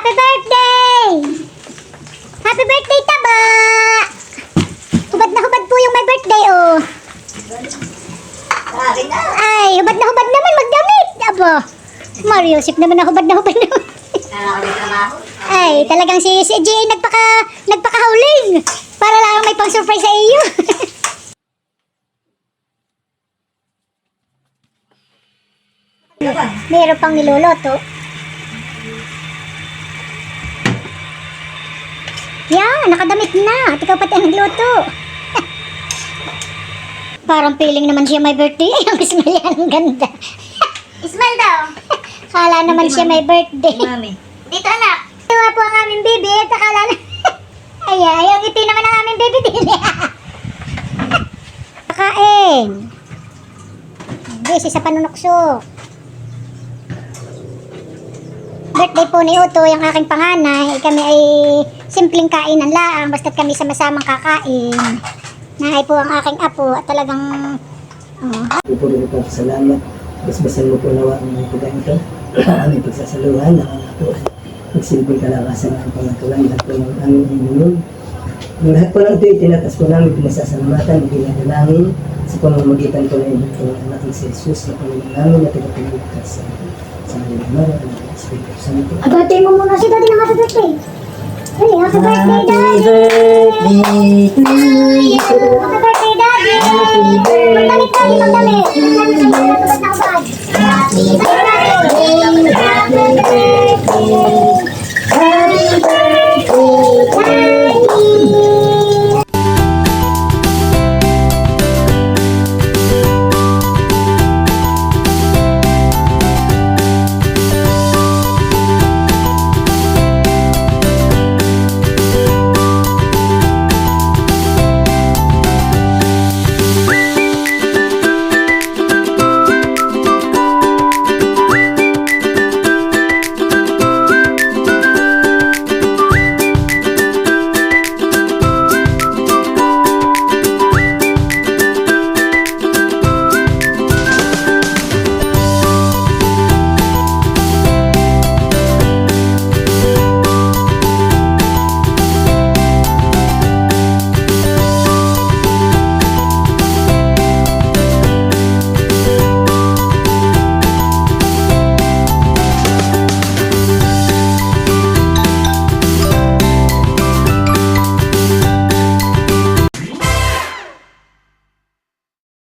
Happy birthday! Happy birthday, Taba! Hubad na hubad po yung may birthday, oh. Ay, hubad na hubad naman magdamit. Aba, Mario, sip naman na hubad naman. Ay, talagang si Jay nagpakahuling. Para lang may pang-surprise sa iyo. Meron pang niluluto. Yan, nakadamit na. At ikaw pati ang nagluto. Parang feeling naman siya may birthday. Ang smile yan, ang ganda. Smile daw. Kala naman siya may birthday. Mami. Dito anak. Tawa po ang aming baby. At akala na... Ay, yung ngiti naman ang aming baby din. Kakain. Busy sa panunukso. Birthday po ni Uto, yung aking panganay. Kami ay simpleng kainan lang. Basta't kami sama-samang kakain. Nahay po ang aking apo. At talagang... Pupuri ko po salamat. Basbasan mo po nawa ang mga pagkain aming pagsasaluhan. Nakakato. Magsilbing kalakasan ng pangatulan. Lahat po ng aming inunom. Ang lahat po ng ito itinatas po namin pinasasalamatan. Ginadalangin sa pamamagitan po na ibig po ng anak ng Jesus na Panginoon namin na pinapilikas sa Marimara ng Espiritu Santo. Birthday mo muna si Daddy ng happy birthday. Hey, happy birthday, Daddy! Happy birthday to you! Happy birthday, Daddy! Happy birthday! Magdamit, Daddy, magdamit! Happy birthday! Happy birthday!